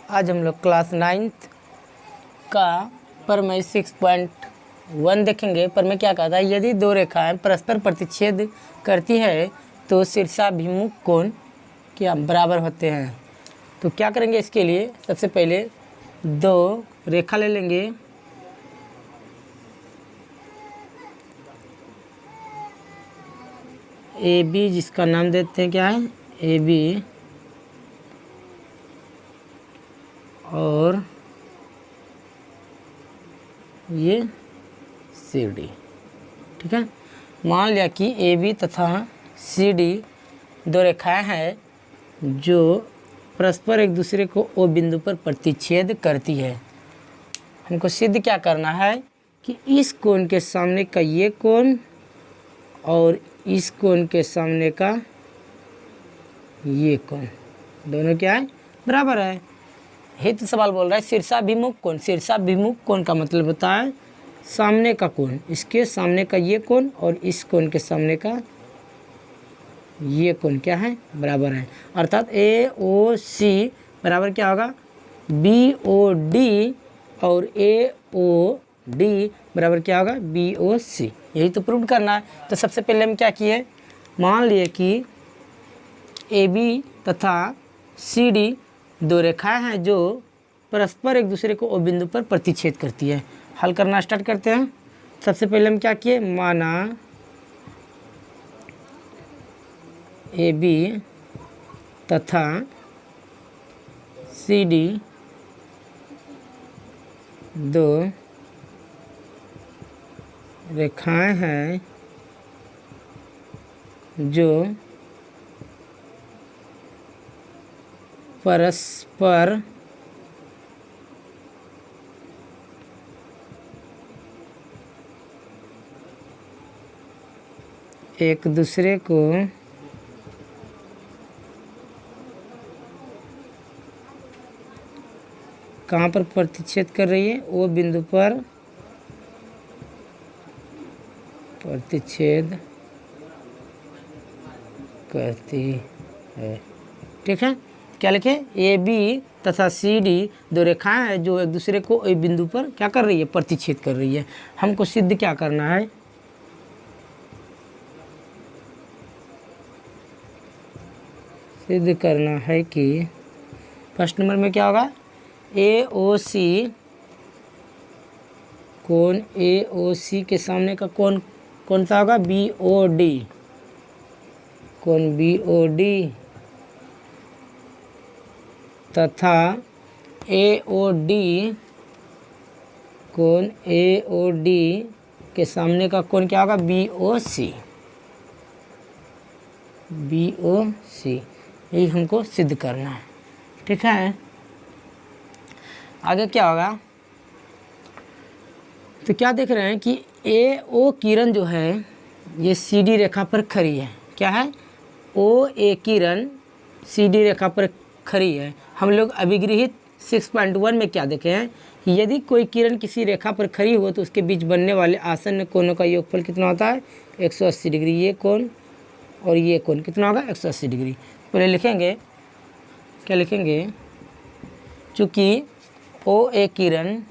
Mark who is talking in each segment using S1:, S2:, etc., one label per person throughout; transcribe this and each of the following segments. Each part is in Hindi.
S1: आज हम लोग क्लास 9th का प्रमेय 6.1 देखेंगे। प्रमेय क्या कहता है, यदि दो रेखाएं परस्पर प्रतिच्छेद करती है तो शीर्षाभिमुख कोण क्या बराबर होते हैं। तो क्या करेंगे, इसके लिए सबसे पहले दो रेखा ले लेंगे। ए बी, जिसका नाम देते हैं क्या है, ए बी, और ये सी डी। ठीक है, मान लिया कि ए बी तथा सी डी दो रेखाएं हैं जो परस्पर एक दूसरे को ओ बिंदु पर प्रतिच्छेद करती है। हमको सिद्ध क्या करना है कि इस कोण के सामने का ये कोण और इस कोण के सामने का ये कोण दोनों क्या है, बराबर है। यही तो सवाल बोल रहा है शीर्षाभिमुख कोण। शीर्षाभिमुख कोण का मतलब होता है सामने का कोण, इसके सामने का ये कोण और इस कोण के सामने का ये कोण क्या है, बराबर है। अर्थात ए ओ सी बराबर क्या होगा, बी ओ डी, और ए ओ डी बराबर क्या होगा, बी ओ सी। यही तो प्रूव करना है। तो सबसे पहले हम क्या किए, मान लिए कि ए बी तथा सी डी दो रेखाएं हैं जो परस्पर एक दूसरे को ओ बिंदु पर प्रतिच्छेद करती है। हल करना स्टार्ट करते हैं। सबसे पहले हम क्या किए, माना ए बी तथा सी डी दो रेखाएं हैं जो परस्पर एक दूसरे को कहाँ पर प्रतिच्छेद कर रही है, वो बिंदु पर प्रतिच्छेद करती है। ठीक है, क्या लिखे, ए बी तथा सी डी दो रेखाएं हैं जो एक दूसरे को एक बिंदु पर क्या कर रही है, प्रतिच्छेद कर रही है। हमको सिद्ध क्या करना है, सिद्ध करना है कि फर्स्ट नंबर में क्या होगा, ए ओ सी कोण, ए ओ सी के सामने का कोण कौन सा होगा, बी ओ डी, कोण बी ओ डी तथा ए ओ डी कोण ए ओ डी के सामने का कोण क्या होगा, बी ओ सी, बी ओ सी। यही हमको सिद्ध करना है। ठीक है, आगे क्या होगा, तो क्या देख रहे हैं कि ए ओ किरण जो है ये सी डी रेखा पर खड़ी है। क्या है, ओ ए किरण सी डी रेखा पर खड़ी है। हम लोग अभिगृहित 6.1 में क्या देखे हैं, यदि कोई किरण किसी रेखा पर खड़ी हो तो उसके बीच बनने वाले आसन्न कोणों का योगफल कितना होता है, 180 डिग्री। ये कोण और ये कोण कितना होगा, 180 डिग्री। पहले लिखेंगे, क्या लिखेंगे, चूँकि ओ ए किरण,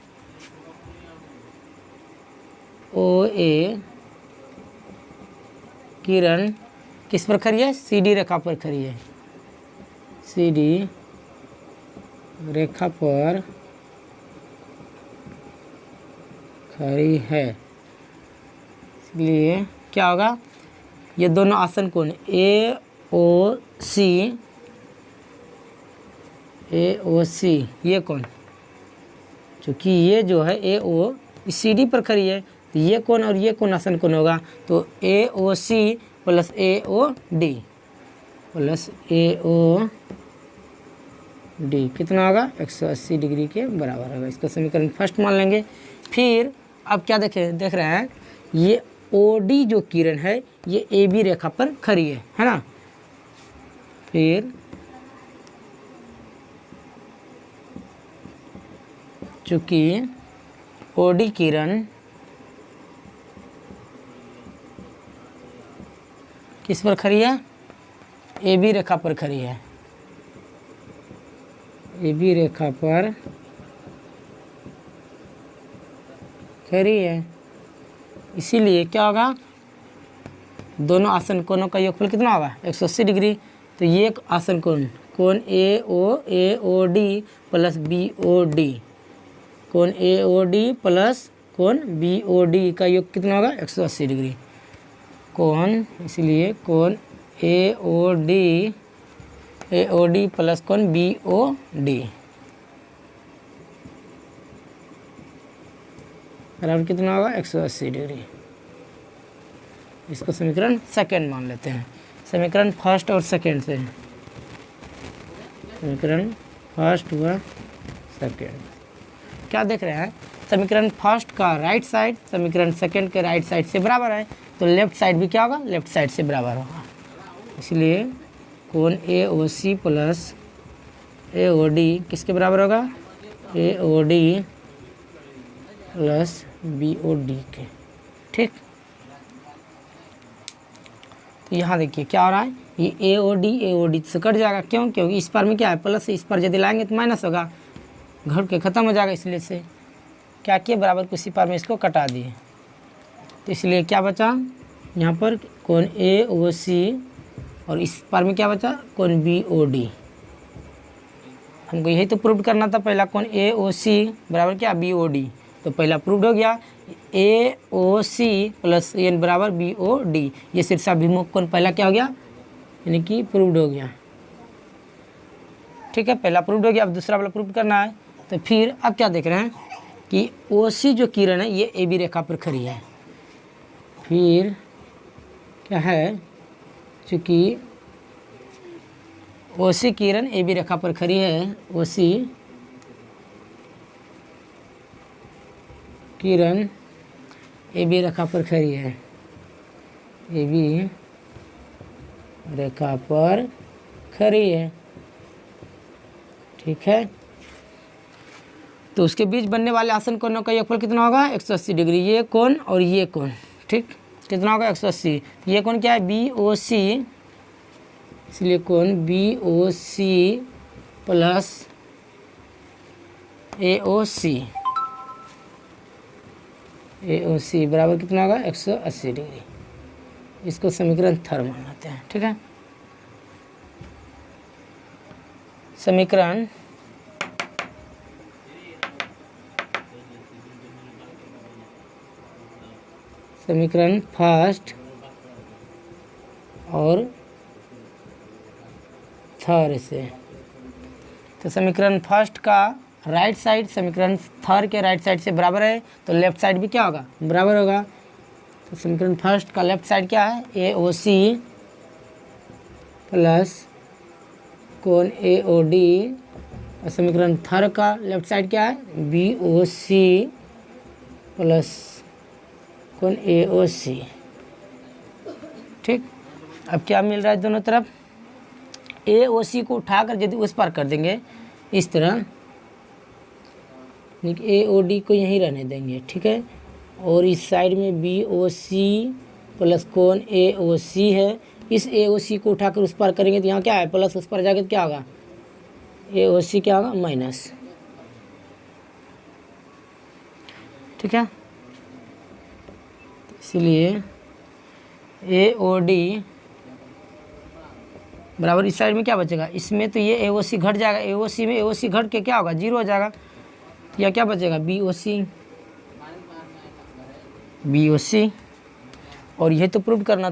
S1: ओ ए किरण किस पर खड़ी है, सी डी रेखा पर खड़ी है, सी डी रेखा पर खड़ी है। इसलिए क्या होगा, ये दोनों आसन कोण ए ओ सी, ए ओ सी ये कोण, क्योंकि ये जो है ए ओ सी डी पर खड़ी है तो ये कोण और ये कोण आसन कोण होगा। तो ए ओ सी प्लस ए ओ डी प्लस ए ओ डी कितना होगा, 180 डिग्री के बराबर होगा। इसका समीकरण फर्स्ट मान लेंगे। फिर अब क्या देख रहे हैं, ये ओ डी जो किरण है ये ए बी रेखा पर खड़ी है ना। फिर चूँकि ओ डी किरण किस पर खड़ी है, ए बी रेखा पर खड़ी है, ए बी रेखा पर खड़ी है, इसीलिए क्या होगा, दोनों आसन कोणों का योगफल कितना होगा 180 डिग्री। तो ये एक आसन कोण A O D plus B O D, कोण ए ओ डी प्लस कोण बी ओ डी का योग कितना होगा 180 डिग्री। कोण, इसलिए कोण ए ओ डी प्लस कोण बी ओ डी बराबर कितना होगा 180 डिग्री। इसको समीकरण सेकंड मान लेते हैं। समीकरण फर्स्ट और सेकंड से, समीकरण फर्स्ट व सेकंड क्या देख रहे हैं, समीकरण फर्स्ट का राइट साइड समीकरण सेकंड के राइट साइड से बराबर है, तो लेफ्ट साइड भी क्या होगा, लेफ्ट साइड से बराबर होगा। इसलिए कोण A O C plus A O D किसके बराबर होगा, A O D plus B O D के। ठीक, तो यहाँ देखिए क्या हो रहा है, ये ए ओ डी से कट जाएगा, क्यों, क्योंकि इस पर में क्या है प्लस, इस पर यदि लाएंगे तो माइनस होगा, घट के ख़त्म हो जाएगा। इसलिए से क्या किए, बराबर को इसी पार में इसको कटा दिए। तो इसलिए क्या बचा यहाँ पर, कोण ए ओ सी और इस पार में क्या बचा, कोण बी ओ डी। हमको यही तो प्रूव करना था पहला, कोण ए ओ सी बराबर क्या बी ओ डी, तो पहला प्रूव हो गया। ए ओ सी प्लस एन बराबर बी ओ डी, ये शीर्षाभिमुख कोण पहला क्या हो गया, यानी कि प्रूव्ड हो गया। ठीक है, पहला प्रूव्ड हो गया, अब दूसरा वाला प्रूव करना है। तो फिर अब क्या देख रहे हैं कि ओ सी जो किरण है ये ए बी रेखा पर खड़ी है। फिर क्या है, चूँकि ओ सी किरण ए बी रेखा पर खड़ी है, ओ सी किरण ए बी रेखा पर खड़ी है, ए बी रेखा पर खड़ी है। ठीक है, तो उसके बीच बनने वाले आसन कोणों का योगफल कितना होगा 180 डिग्री, ये कोण और ये कोण। ठीक, कितना होगा 180। ये कोण क्या है बी ओ सी, इसलिए कोण बी ओ सी प्लस ए ओ सी, ए ओ सी बराबर कितना होगा 180 डिग्री। इसको समीकरण थर्ड मान लेते हैं। ठीक है, समीकरण फर्स्ट और थर्ड से, तो समीकरण फर्स्ट का राइट साइड समीकरण थर्ड के राइट साइड से बराबर है, तो लेफ्ट साइड भी क्या होगा, बराबर होगा। तो समीकरण फर्स्ट का लेफ्ट साइड क्या है, ए ओ सी प्लस कोण ए ओ डी, और समीकरण थर्ड का लेफ्ट साइड क्या है, बी ओ सी प्लस कोण ए ओ सी। ठीक, अब क्या मिल रहा है दोनों तरफ, ए ओ सी को उठाकर यदि उस पार कर देंगे इस तरह, ए ओ डी को यहीं रहने देंगे। ठीक है, और इस साइड में बी ओ सी प्लस कोण ए ओ सी है, इस ए ओ सी को उठाकर उस पार करेंगे तो यहाँ क्या है प्लस, उस पर जाकर तो क्या होगा, ए ओ सी क्या होगा माइनस। ठीक है, इसलिए ए ओ डी बराबर इस साइड में क्या बचेगा, इसमें तो ये ए ओ सी घट जाएगा, ए ओ सी में ए ओ सी घट के क्या होगा 0 हो जाएगा, या क्या बचेगा बी ओ सी, और यह तो प्रूव करना